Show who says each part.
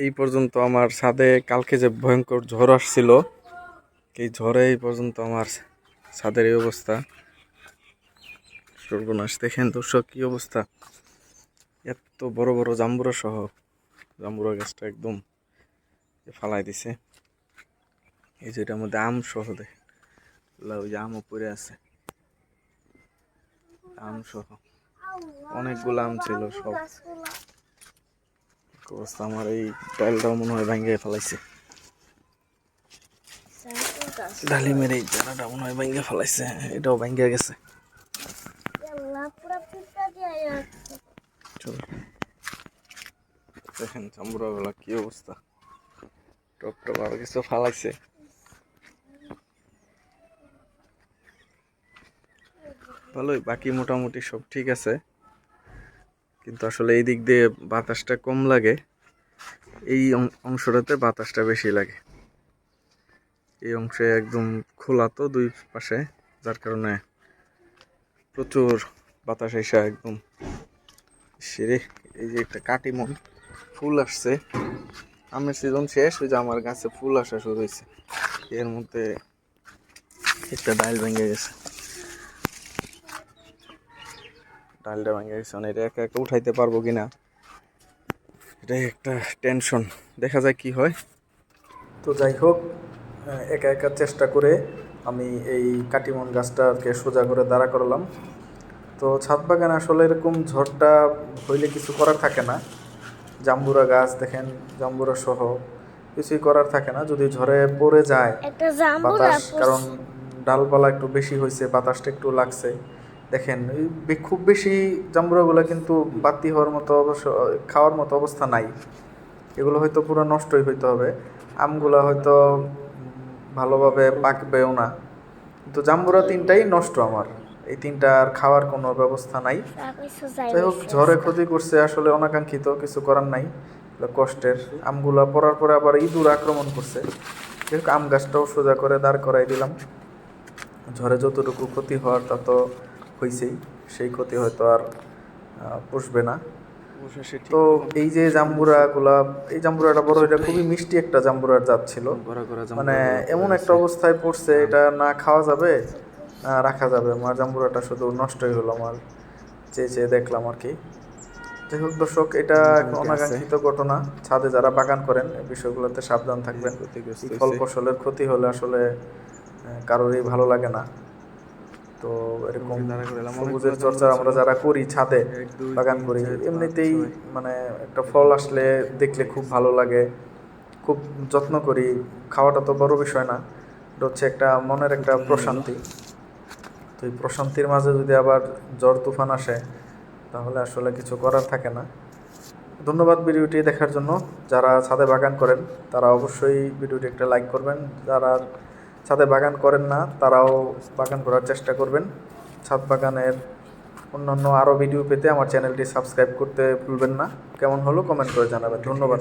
Speaker 1: এই পর্যন্ত আমার ছাদে কালকে যে ভয়ঙ্কর ঝড় আসছিল, এই ঝড়ে এই পর্যন্ত আমার ছাদের এই অবস্থা। সর্বনাশ, দেখেন দর্শক কি অবস্থা। এত বড় বড় জাম্বুরা সহ জাম্বুরা গাছটা একদম ফালাই দিছে। এই যে এটার মধ্যে আম সহ দেখেন, ওই যে আমও পড়ে আছে, আম সহ অনেকগুলো আম ছিল সব অবস্থা। আমার এই ডালটাও মনে হয় ভেঙে ফেলাইছে, ডালিমের এই চারাটা মনে হয় ভেঙে ফেলাইছে, এটাও ভেঙে গেছে। দেখেন জাম্বুরা গুলা কি অবস্থা, টপ টপ আরো কিছু ফালাইছে। ভালোই, বাকি মোটামুটি সব ঠিক আছে, কিন্তু আসলে এই দিক দিয়ে বাতাসটা কম লাগে, এই অংশটাতে বাতাসটা বেশি লাগে। এই অংশে একদম খোলা তো দুই পাশে, যার কারণে প্রচুর বাতাস এসে একদম সেরে। এই যে একটা কাটিমন ফুল আসছে, আমের সিজন শেষ, ওই যে আমার গাছে ফুল আসা শুরু হয়েছে। এর মধ্যে একটা ডাল ভেঙে গেছে, ডালটা ভেঙে গেছে, মানে এটা একা একা উঠাইতে পারবো কিনা এটাই একটা টেনশন, দেখা যায় কি হয়। তো যাই হোক, একা একা চেষ্টা করে আমি এই কাটিমন গাছটাকে সোজা করে দাঁড়া করলাম। তো ছাদ বাগানে আসলে এরকম ঝড়টা হইলে কিছু করার থাকে না। জাম্বুরা গাছ দেখেন, জাম্বুরা সহ কিছুই করার থাকে না। যদি ঝড়ে পড়ে যায় বাতাস, কারণ ডালপালা একটু বেশি হয়েছে, বাতাসটা একটু লাগছে, দেখেন খুব বেশি জাম্বুরাগুলো কিন্তু বাতি হওয়ার মতো অবশ্য খাওয়ার মতো অবস্থা নাই। এগুলো হয়তো পুরো নষ্টই হইতে হবে, আমগুলো হয়তো ভালোভাবে পাকবেও না। কিন্তু জাম্বুরা তিনটাই নষ্ট আমার, এই তিনটা আর খাওয়ার কোনো ব্যবস্থা নাই। যাই হোক, ঝড়ে ক্ষতি করছে আসলে অনাকাঙ্ক্ষিত, কিছু করার নাই, কষ্টের। আমগুলা পড়ার পরে আবার ইঁদুর আক্রমণ করছে। যাই হোক, আম গাছটাও সোজা করে দাঁড় করাই দিলাম। ঝড়ে যতটুকু ক্ষতি হওয়ার তা তো হয়েছেই, সেই ক্ষতি হয়তো আর পুষবে না। তো এই যে জাম্বুরাগুলা, এই জাম্বুরাটা বড়, এটা খুবই মিষ্টি একটা জাম্বুরার জাত ছিল, মানে এমন একটা অবস্থায় পড়ছে, এটা না খাওয়া যাবে না রাখা যাবে। আমার জাম্বুরাটা শুধু নষ্টই হলো, আমার চেয়ে চেয়ে দেখলাম আর কি। যাই হোক দর্শক, এটা অনাকাঙ্ক্ষিত ঘটনা। ছাদে যারা বাগান করেন এই বিষয়গুলোতে সাবধান থাকবেন। ফল ফসলের ক্ষতি হলে আসলে কারোরই ভালো লাগে না। তো এরকম সবুজের চর্চা আমরা যারা করি, ছাদে বাগান করি, এমনিতেই মানে একটা ফল আসলে দেখলে খুব ভালো লাগে, খুব যত্ন করি। খাওয়াটা তো বড় বিষয় না, এটা হচ্ছে একটা মনের একটা প্রশান্তি। তো এই প্রশান্তির মাঝে যদি আবার ঝড় তুফান আসে, তাহলে আসলে কিছু করার থাকে না। ধন্যবাদ ভিডিওটি দেখার জন্য। যারা ছাদে বাগান করেন তারা অবশ্যই ভিডিওটি একটা লাইক করবেন, যারা ছাদে বাগান করেন না তারাও বাগান করার চেষ্টা করবেন। ছাদ বাগানের অন্যান্য আরও ভিডিও পেতে আমার চ্যানেলটি সাবস্ক্রাইব করতে ভুলবেন না। কেমন হলো কমেন্ট করে জানাবেন। ধন্যবাদ।